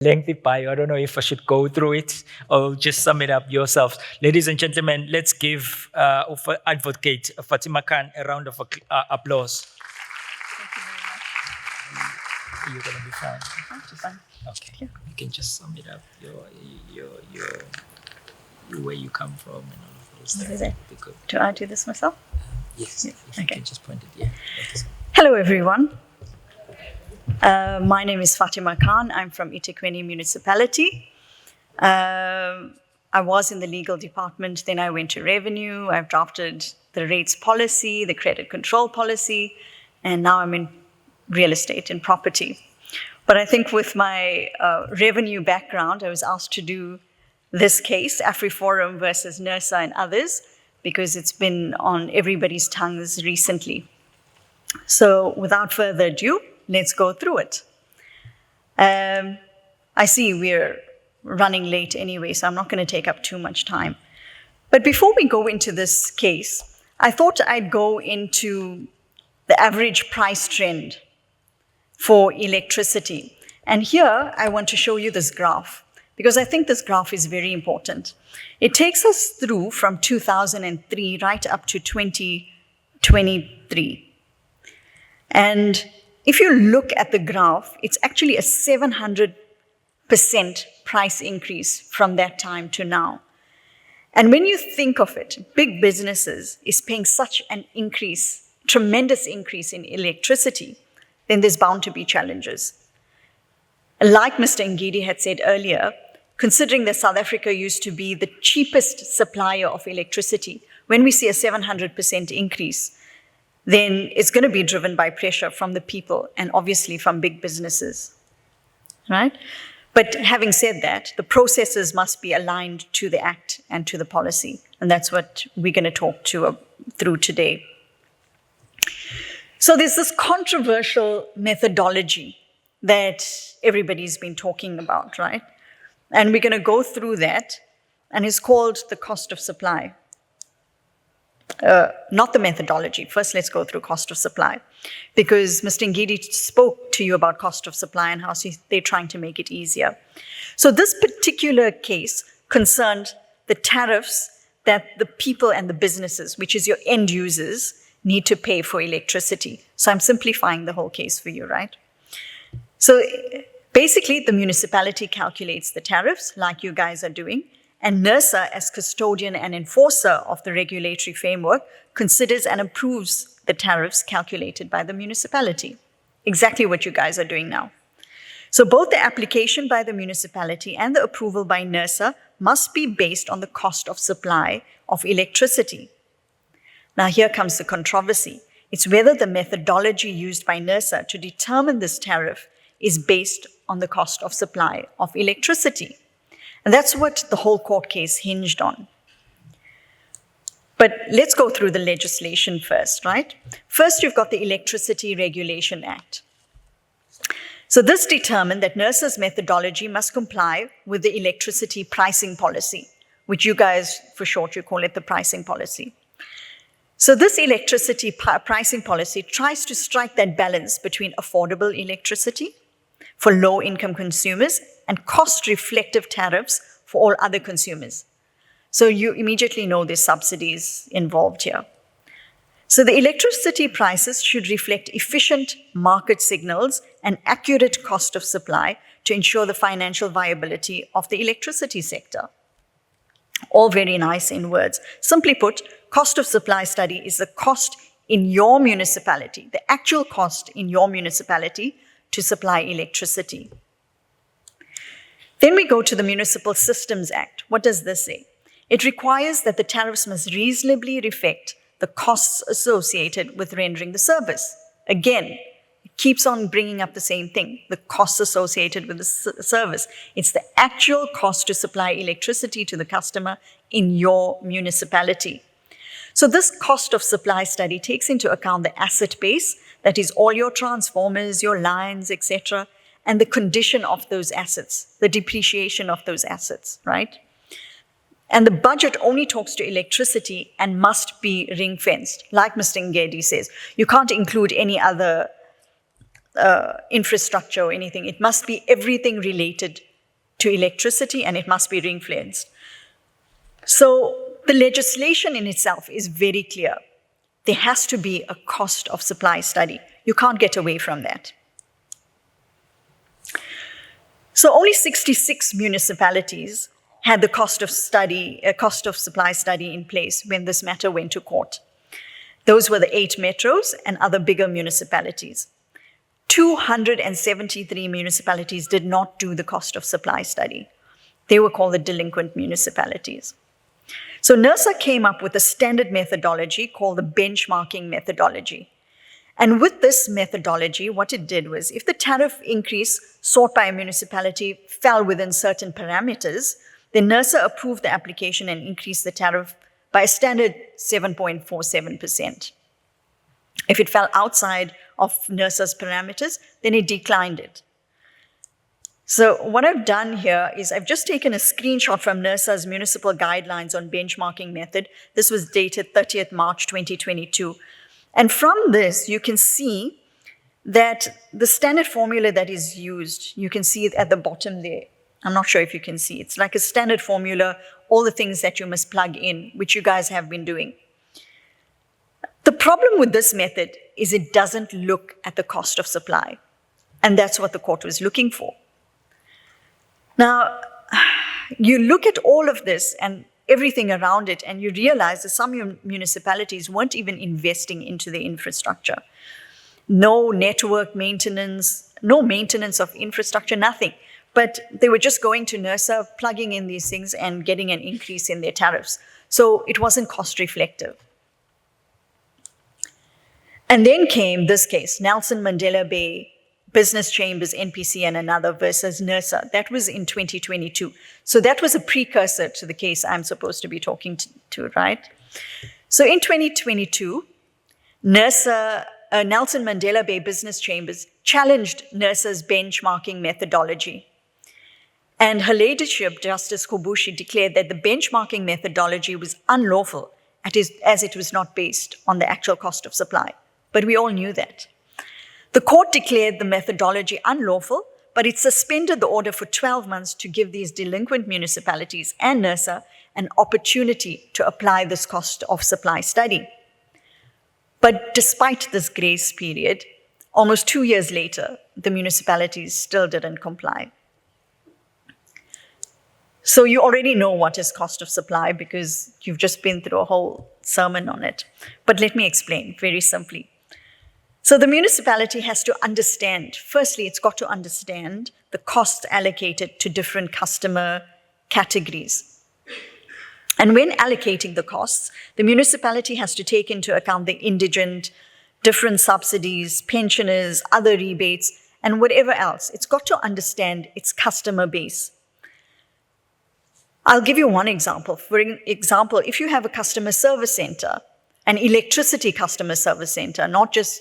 lengthy bio. I don't know if I should go through it or just sum it up yourselves. Ladies and gentlemen, let's give Advocate Fathima Khan a round of applause. Thank you very much. You're going to be fine. Fine. Okay. You can just sum it up, where you come from and all of those things. Do I do this myself? Yes. If okay. You can just point it, yeah. Hello, everyone. My name is Fathima Khan. I'm from eThekwini Municipality. I was in the legal department, then I went to revenue. I've drafted the rates policy, the credit control policy, and now I'm in real estate and property. But I think with my revenue background, I was asked to do this case, AfriForum versus NERSA and others, because it's been on everybody's tongues recently. So without further ado, let's go through it. I see we're running late anyway, so I'm not going to take up too much time. But before we go into this case, I thought I'd go into the average price trend for electricity. And here I want to show you this graph, because I think this graph is very important. It takes us through from 2003 right up to 2023. And if you look at the graph, it's actually a 700% price increase from that time to now. And when you think of it, big businesses is paying such an increase, tremendous increase in electricity, then there's bound to be challenges. Like Mr. Ngidi had said earlier, considering that South Africa used to be the cheapest supplier of electricity, when we see a 700% increase, then it's going to be driven by pressure from the people and obviously from big businesses, right? But having said that, the processes must be aligned to the Act and to the policy, and that's what we're going to talk through today. So there's this controversial methodology that everybody's been talking about, right? And we're going to go through that, and it's called the cost of supply. Not the methodology. First, let's go through cost of supply, because Mr. Ngidi spoke to you about cost of supply and how they're trying to make it easier. So this particular case concerned the tariffs that the people and the businesses, which is your end users, need to pay for electricity. So I'm simplifying the whole case for you, right? So basically, the municipality calculates the tariffs like you guys are doing, and NERSA, as custodian and enforcer of the regulatory framework, considers and approves the tariffs calculated by the municipality. Exactly what you guys are doing now. So both the application by the municipality and the approval by NERSA must be based on the cost of supply of electricity. Now here comes the controversy. It's whether the methodology used by NERSA to determine this tariff is based on the cost of supply of electricity. And that's what the whole court case hinged on. But let's go through the legislation first, right? First, you've got the Electricity Regulation Act. So this determined that NERSA's methodology must comply with the electricity pricing policy, which you guys, for short, you call it the pricing policy. So this electricity pricing policy tries to strike that balance between affordable electricity for low-income consumers and cost-reflective tariffs for all other consumers. So you immediately know there's subsidies involved here. So the electricity prices should reflect efficient market signals and accurate cost of supply to ensure the financial viability of the electricity sector. All very nice in words. Simply put, cost of supply study is the cost in your municipality, the actual cost in your municipality to supply electricity. Then we go to the Municipal Systems Act. What does this say? It requires that the tariffs must reasonably reflect the costs associated with rendering the service. Again, it keeps on bringing up the same thing, the costs associated with the service. It's the actual cost to supply electricity to the customer in your municipality. So this cost of supply study takes into account the asset base, that is all your transformers, your lines, etc., and the condition of those assets, the depreciation of those assets, right? And the budget only talks to electricity and must be ring-fenced. Like Mr. Ngedi says, you can't include any other infrastructure or anything. It must be everything related to electricity, and it must be ring-fenced. So the legislation in itself is very clear. There has to be a cost of supply study. You can't get away from that. So only 66 municipalities had the cost of supply study in place when this matter went to court. Those were the 8 metros and other bigger municipalities. 273 municipalities did not do the cost of supply study. They were called the delinquent municipalities. So NERSA came up with a standard methodology called the benchmarking methodology. And with this methodology, what it did was, if the tariff increase sought by a municipality fell within certain parameters, then NERSA approved the application and increased the tariff by a standard 7.47%. If it fell outside of NERSA's parameters, then it declined it. So what I've done here is I've just taken a screenshot from NERSA's municipal guidelines on benchmarking method. This was dated 30th March 2022. And from this, you can see that the standard formula that is used, you can see it at the bottom there. I'm not sure if you can see. It's like a standard formula, all the things that you must plug in, which you guys have been doing. The problem with this method is it doesn't look at the cost of supply. And that's what the court was looking for. Now, you look at all of this and everything around it, and you realize that some municipalities weren't even investing into the infrastructure. No network maintenance, no maintenance of infrastructure, nothing. But they were just going to NERSA, plugging in these things and getting an increase in their tariffs. So it wasn't cost reflective. And then came this case, Nelson Mandela Bay, Business Chambers, NPC, and another versus NERSA. That was in 2022. So that was a precursor to the case I'm supposed to be talking to, right? So in 2022, NERSA, Nelson Mandela Bay Business Chambers challenged NERSA's benchmarking methodology. And her ladyship, Justice Kobushi, declared that the benchmarking methodology was unlawful as it was not based on the actual cost of supply. But we all knew that. The court declared the methodology unlawful, but it suspended the order for 12 months to give these delinquent municipalities and NERSA an opportunity to apply this cost of supply study. But despite this grace period, almost 2 years later, the municipalities still didn't comply. So you already know what is cost of supply because you've just been through a whole sermon on it. But let me explain very simply. So the municipality has to understand, firstly, it's got to understand the costs allocated to different customer categories. And when allocating the costs, the municipality has to take into account the indigent, different subsidies, pensioners, other rebates, and whatever else. It's got to understand its customer base. I'll give you one example. For example, if you have a customer service center, an electricity customer service center, not just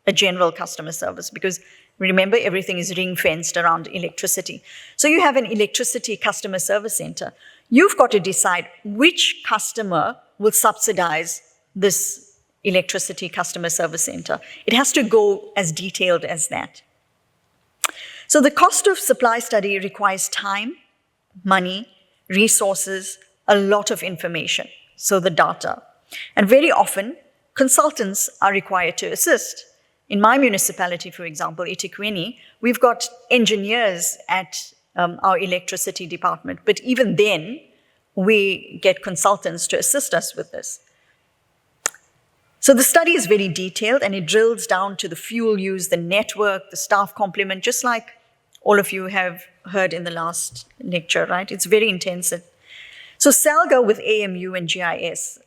a general customer service, because remember, everything is ring-fenced around electricity. So you have an electricity customer service center. You've got to decide which customer will subsidize this electricity customer service center. It has to go as detailed as that. So the cost of supply study requires time, money, resources, a lot of information, so the data. And very often, consultants are required to assist. In my municipality, for example, eThekwini, we've got engineers at our electricity department, but even then, we get consultants to assist us with this. So the study is very detailed and it drills down to the fuel use, the network, the staff complement, just like all of you have heard in the last lecture, right? It's very intensive. So Salga with AMU and GIS,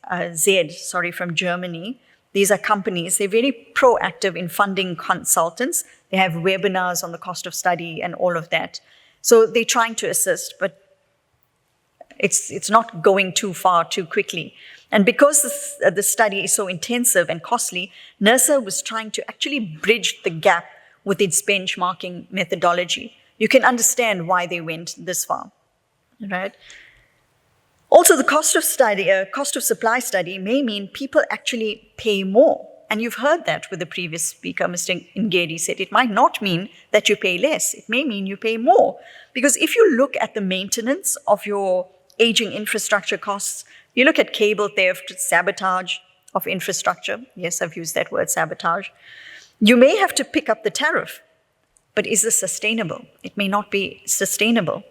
from Germany, these are companies, they're very proactive in funding consultants. They have webinars on the cost of study and all of that. So they're trying to assist, but it's not going too far too quickly. And because the study is so intensive and costly, NERSA was trying to actually bridge the gap with its benchmarking methodology. You can understand why they went this far, right? Also, the cost of supply study may mean people actually pay more and you've heard that with the previous speaker, Mr. Ngedi said, it might not mean that you pay less. It may mean you pay more. Because if you look at the maintenance of your aging infrastructure costs, you look at cable theft, sabotage of infrastructure. Yes, I've used that word, sabotage. You may have to pick up the tariff, but is this sustainable? It may not be sustainable.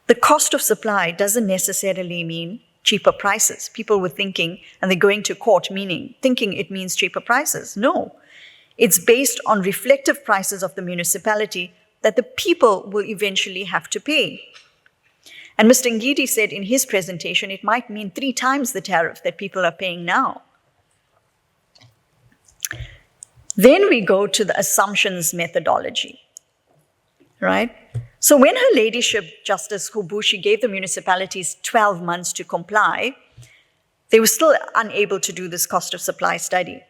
The cost of supply doesn't necessarily mean cheaper prices. People were thinking, and they're going to court thinking it means cheaper prices. No, it's based on reflective prices of the municipality that the people will eventually have to pay. And Mr. Ngidi said in his presentation, it might mean 3 times the tariff that people are paying now. Then we go to the assumptions methodology, right? So when Her Ladyship Justice Hubushi gave the municipalities 12 months to comply, they were still unable to do this cost of supply study.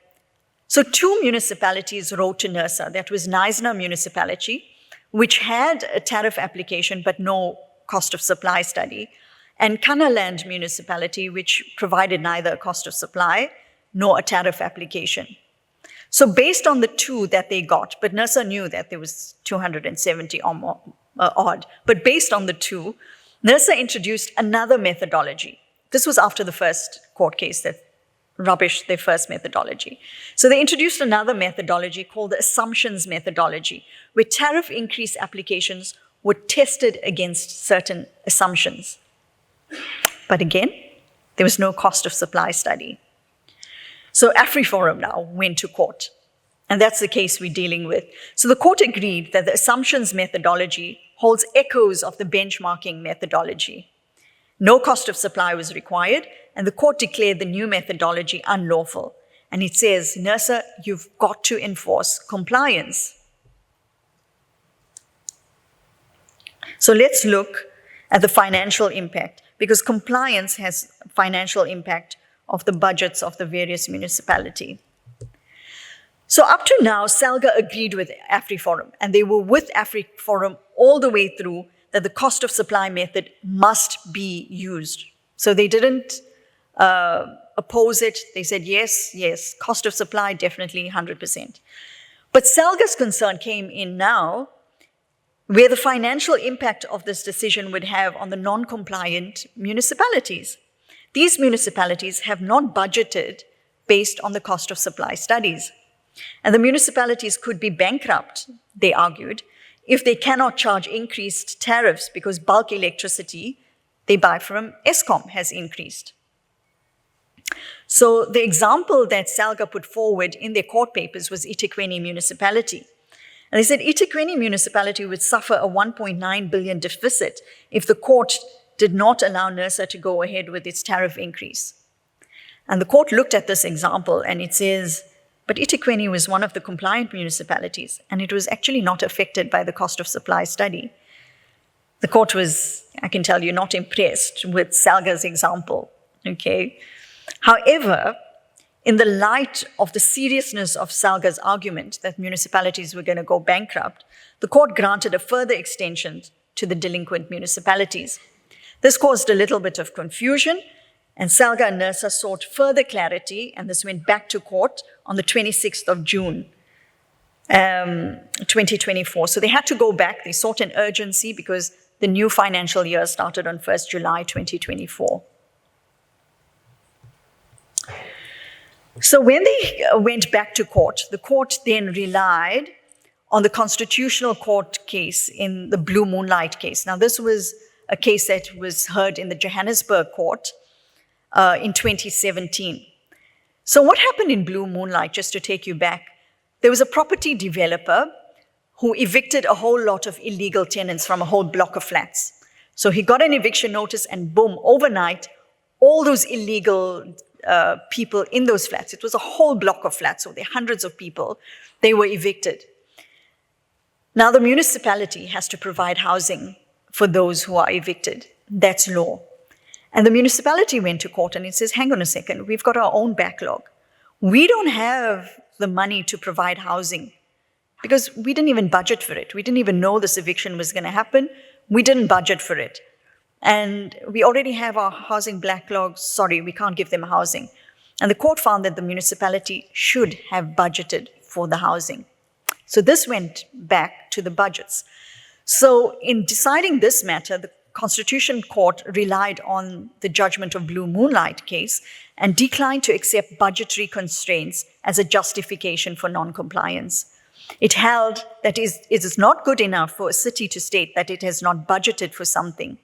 So 2 municipalities wrote to NERSA. That was Knysna Municipality, which had a tariff application but no cost of supply study, and Kanaland Municipality, which provided neither a cost of supply nor a tariff application. So based on the 2 that they got, but NERSA knew that there was 270 or more, odd, but based on the 2, NERSA introduced another methodology. This was after the first court case that rubbished their first methodology. So they introduced another methodology called the assumptions methodology, where tariff increase applications were tested against certain assumptions. But again, there was no cost of supply study. So AfriForum now went to court, and that's the case we're dealing with. So the court agreed that the assumptions methodology holds echoes of the benchmarking methodology. No cost of supply was required, and the court declared the new methodology unlawful. And it says, NERSA, you've got to enforce compliance. So let's look at the financial impact, because compliance has financial impact of the budgets of the various municipality. So up to now, SALGA agreed with AfriForum, and they were with AfriForum all the way through that the cost of supply method must be used. So they didn't oppose it. They said, yes, yes, cost of supply, definitely 100%. But SALGA's concern came in now, where the financial impact of this decision would have on the non-compliant municipalities. These municipalities have not budgeted based on the cost of supply studies. And the municipalities could be bankrupt, they argued, if they cannot charge increased tariffs because bulk electricity they buy from Eskom has increased. So the example that SALGA put forward in their court papers was eThekwini Municipality. And they said eThekwini Municipality would suffer a 1.9 billion deficit if the court did not allow NERSA to go ahead with its tariff increase. And the court looked at this example and it says, but eThekwini was one of the compliant municipalities and it was actually not affected by the cost of supply study. The court was, I can tell you, not impressed with SALGA's example, okay? However, in the light of the seriousness of SALGA's argument that municipalities were going to go bankrupt, the court granted a further extension to the delinquent municipalities. This caused a little bit of confusion, and SALGA and NERSA sought further clarity, and this went back to court on the 26th of June, 2024. So they had to go back. They sought an urgency because the new financial year started on 1st July 2024. So when they went back to court, the court then relied on the Constitutional Court case in the Blue Moonlight case. Now, this was a case that was heard in the Johannesburg court in 2017. So what happened in Blue Moonlight, just to take you back, there was a property developer who evicted a whole lot of illegal tenants from a whole block of flats. So he got an eviction notice and boom, overnight, all those illegal people in those flats, it was a whole block of flats, so there are hundreds of people, they were evicted. Now the municipality has to provide housing for those who are evicted. That's law. And the municipality went to court and it says, hang on a second, we've got our own backlog. We don't have the money to provide housing because we didn't even budget for it. We didn't even know this eviction was going to happen. We didn't budget for it. And we already have our housing backlog. Sorry, we can't give them housing. And the court found that the municipality should have budgeted for the housing. So this went back to the budgets. So in deciding this matter, the Constitution Court relied on the judgment of Blue Moonlight case and declined to accept budgetary constraints as a justification for non-compliance. It held that it is not good enough for a city to state that it has not budgeted for something.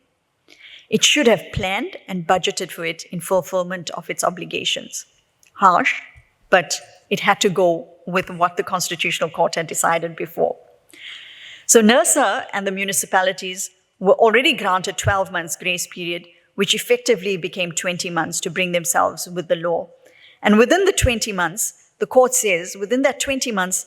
It should have planned and budgeted for it in fulfillment of its obligations. Harsh, but it had to go with what the Constitutional Court had decided before. So NERSA and the municipalities were already granted 12 months grace period, which effectively became 20 months to bring themselves with the law. And within the 20 months, the court says, within that 20 months,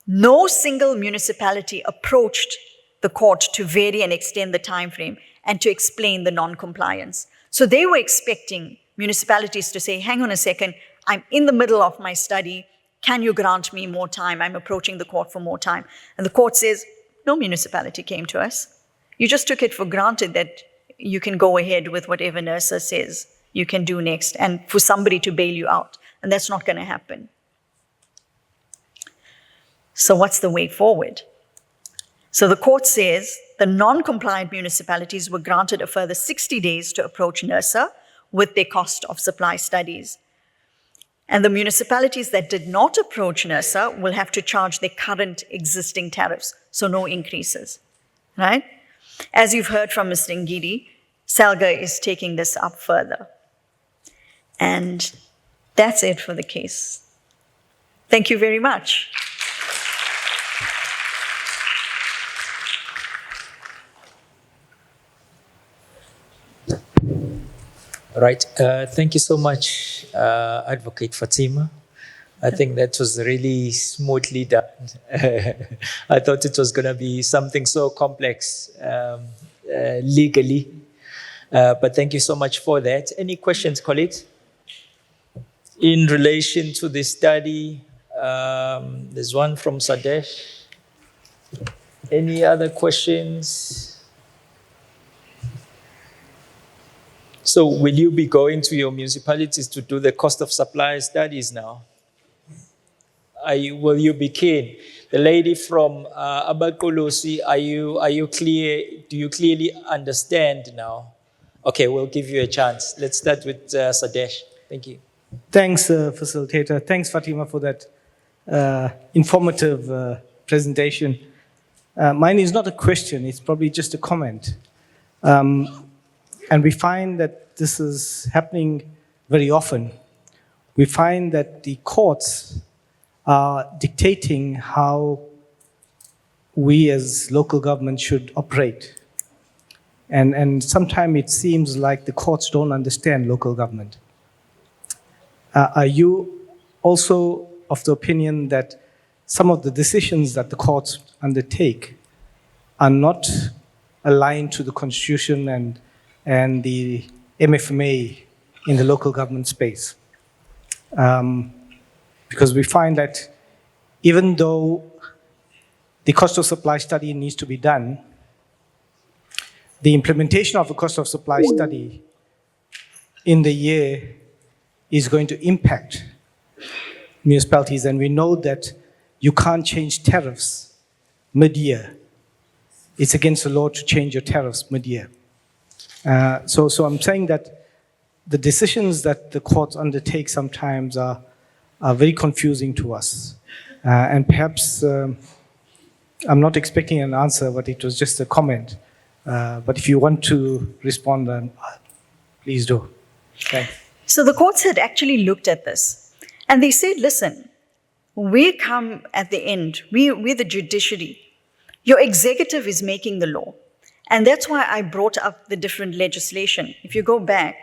no single municipality approached the court to vary and extend the time frame and to explain the non-compliance. So they were expecting municipalities to say, hang on a second, I'm in the middle of my study, can you grant me more time? I'm approaching the court for more time. And the court says, no municipality came to us. You just took it for granted that you can go ahead with whatever NERSA says you can do next and for somebody to bail you out. And that's not going to happen. So what's the way forward? So the court says the non-compliant municipalities were granted a further 60 days to approach NERSA with their cost of supply studies. And the municipalities that did not approach NERSA will have to charge their current existing tariffs, so no increases, right? As you've heard from Mr. Ngidi, SALGA is taking this up further. And that's it for the case. Thank you very much. Right. Thank you so much, Advocate Fathima. I think that was really smoothly done. I thought it was going to be something so complex legally. But thank you so much for that. Any questions, colleagues? In relation to this study, there's one from Sadesh. Any other questions? So will you be going to your municipalities to do the cost of supply studies now? Will you be keen? The lady from Abakolosi, are you clear? Do you clearly understand now? Okay, we'll give you a chance. Let's start with Sadesh. Thank you. Thanks, facilitator. Thanks, Fatima, for that informative presentation. Mine is not a question, it's probably just a comment. And we find that this is happening very often. We find that the courts are dictating how we as local government should operate. And sometimes it seems like the courts don't understand local government. Are you also of the opinion that some of the decisions that the courts undertake are not aligned to the Constitution and the MFMA in the local government space? Because we find that even though the cost of supply study needs to be done, the implementation of the cost of supply study in the year is going to impact municipalities. And we know that you can't change tariffs mid-year. It's against the law to change your tariffs mid-year. So I'm saying that the decisions that the courts undertake sometimes are very confusing to us. And perhaps, I'm not expecting an answer, but it was just a comment. But if you want to respond, then please do. Thanks. So the courts had actually looked at this and they said, listen, we come at the end, we're the judiciary. Your executive is making the law. And that's why I brought up the different legislation. If you go back,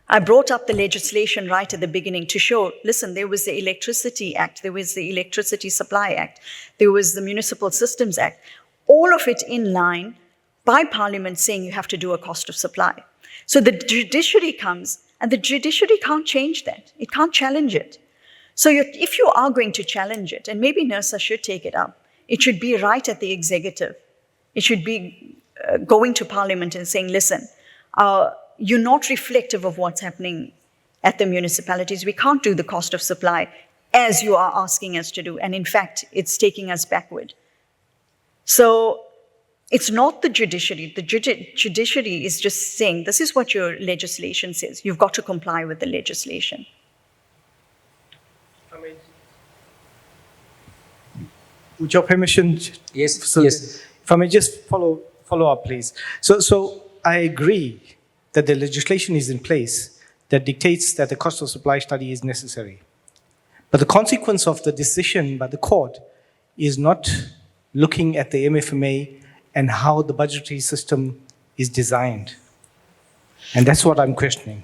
I brought up the legislation right at the beginning to show, listen, there was the Electricity Act, there was the Electricity Supply Act, there was the Municipal Systems Act, all of it in line by Parliament saying you have to do a cost of supply. So the judiciary comes and the judiciary can't change that. It can't challenge it. So if you are going to challenge it, and maybe NERSA should take it up, it should be right at the executive. It should be going to Parliament and saying, listen, you're not reflective of what's happening at the municipalities. We can't do the cost of supply as you are asking us to do. And in fact, it's taking us backward. So it's not the judiciary. The judiciary is just saying, this is what your legislation says. You've got to comply with the legislation. With your permission, Yes, so yes. if I may just follow up, please. So I agree that the legislation is in place that dictates that the cost of supply study is necessary. But the consequence of the decision by the court is not looking at the MFMA and how the budgetary system is designed. And that's what I'm questioning.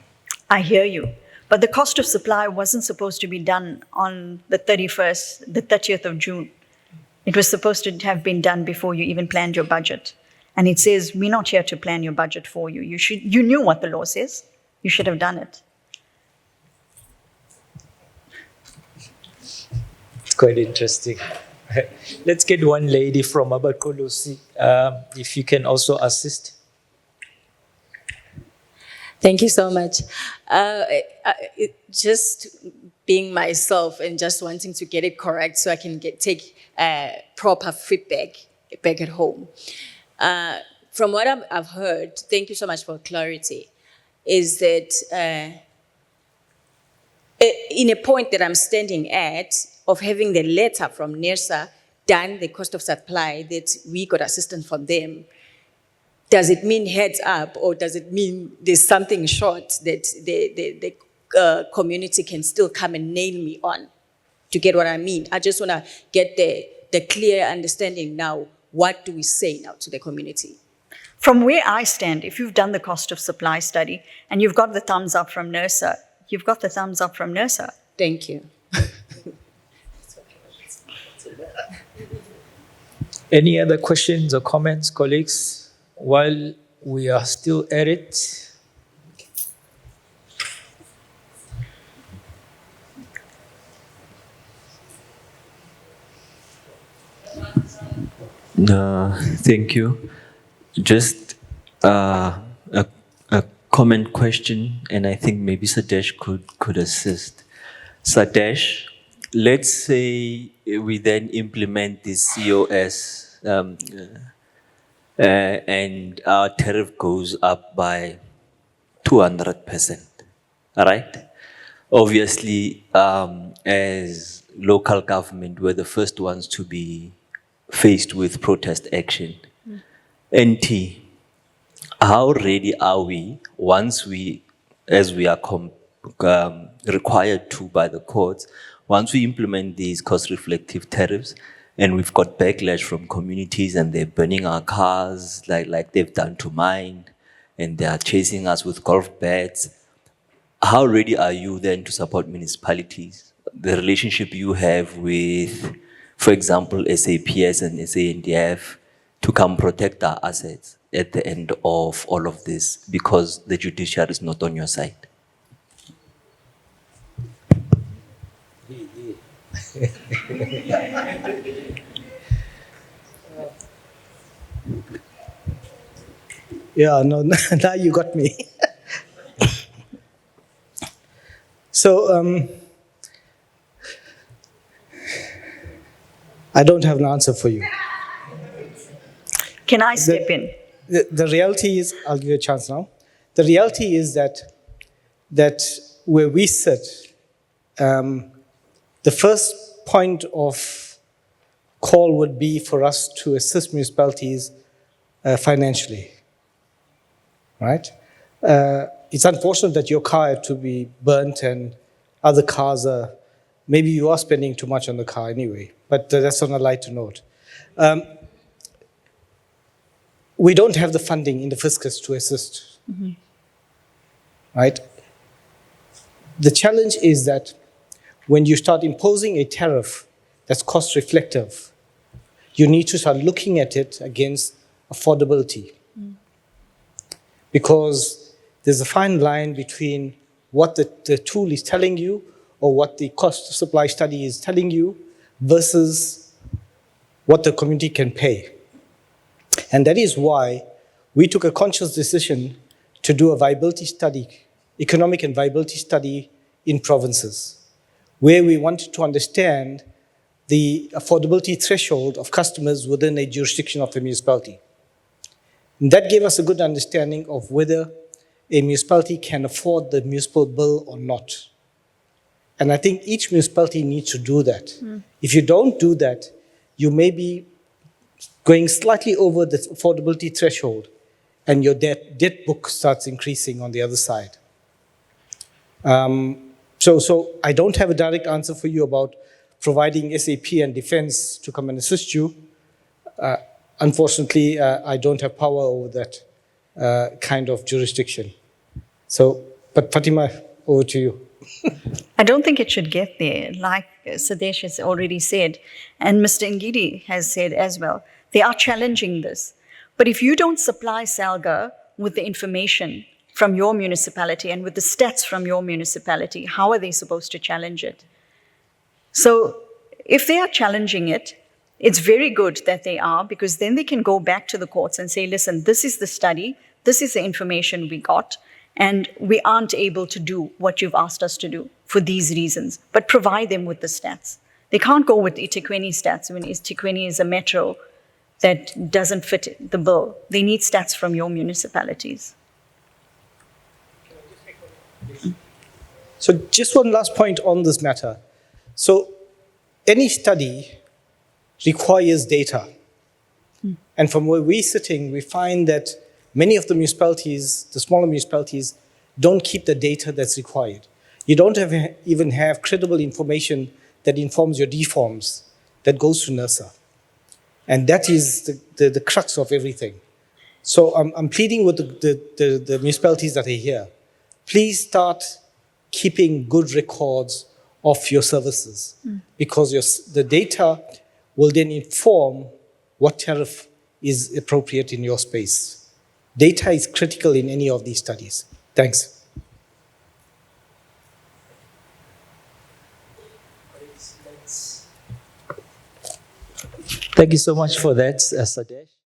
I hear you. But the cost of supply wasn't supposed to be done on the 30th of June. It was supposed to have been done before you even planned your budget. And it says, we're not here to plan your budget for you. You knew what the law says. You should have done it. It's quite interesting. Let's get one lady from Abakolosi, if you can also assist. Thank you so much. Just being myself and just wanting to get it correct so I can take proper feedback back at home. From what I've heard, thank you so much for clarity, is that in a point that I'm standing at of having the letter from NERSA done, the cost of supply, that we got assistance from them, does it mean heads up, or does it mean there's something short that the community can still come and nail me on? To get what I mean, I just want to get the clear understanding now. What do we say now to the community? From where I stand, if you've done the cost of supply study and you've got the thumbs up from NERSA, you've got the thumbs up from NERSA. Thank you. Any other questions or comments, colleagues, while we are still at it? Thank you. Just a comment question, and I think maybe Sadesh could assist. Sadesh, let's say we then implement this COS and our tariff goes up by 200%, all right? Obviously, as local government, we're the first ones to be faced with protest action. NT, how ready are we once as we are required to by the courts, once we implement these cost-reflective tariffs, and we've got backlash from communities and they're burning our cars like they've done to mine, and they are chasing us with golf bats, how ready are you then to support municipalities? The relationship you have with, for example, SAPS and SANDF to come protect our assets at the end of all of this, because the judiciary is not on your side? Yeah, no, now you got me. So, I don't have an answer for you. Can I step in? The reality is, I'll give you a chance now. The reality is that where we sit, the first point of call would be for us to assist municipalities financially, right? It's unfortunate that your car had to be burnt and other cars maybe you are spending too much on the car anyway, but that's on a lighter note. We don't have the funding in the fiscus to assist, right? The challenge is that when you start imposing a tariff that's cost reflective, you need to start looking at it against affordability. Because there's a fine line between what the tool is telling you or what the cost of supply study is telling you versus what the community can pay. And that is why we took a conscious decision to do a viability study economic and viability study in provinces, where we wanted to understand the affordability threshold of customers within a jurisdiction of a municipality. And that gave us a good understanding of whether a municipality can afford the municipal bill or not. And I think each municipality needs to do that. If you don't do that, you may be going slightly over the affordability threshold, and your debt book starts increasing on the other side. So I don't have a direct answer for you about providing SAP and defense to come and assist you. Unfortunately, I don't have power over that kind of jurisdiction. So, but Fatima, over to you. I don't think it should get there. Like Sadesh has already said, and Mr. Ngidi has said as well, they are challenging this. But if you don't supply SALGA with the information from your municipality and with the stats from your municipality, how are they supposed to challenge it? So if they are challenging it, it's very good that they are, because then they can go back to the courts and say, listen, this is the study, this is the information we got, and we aren't able to do what you've asked us to do for these reasons, but provide them with the stats. They can't go with eThekwini stats when eThekwini is a metro that doesn't fit the bill. They need stats from your municipalities. So just one last point on this matter. So any study requires data. And from where we're sitting, we find that many of the municipalities, the smaller municipalities, don't keep the data that's required. You don't even have credible information that informs your deforms that goes to NERSA. And that is the crux of everything. So I'm pleading with the municipalities that are here. Please start keeping good records of your services, because the data will then inform what tariff is appropriate in your space. Data is critical in any of these studies. Thanks. Thank you so much for that, Sadesh.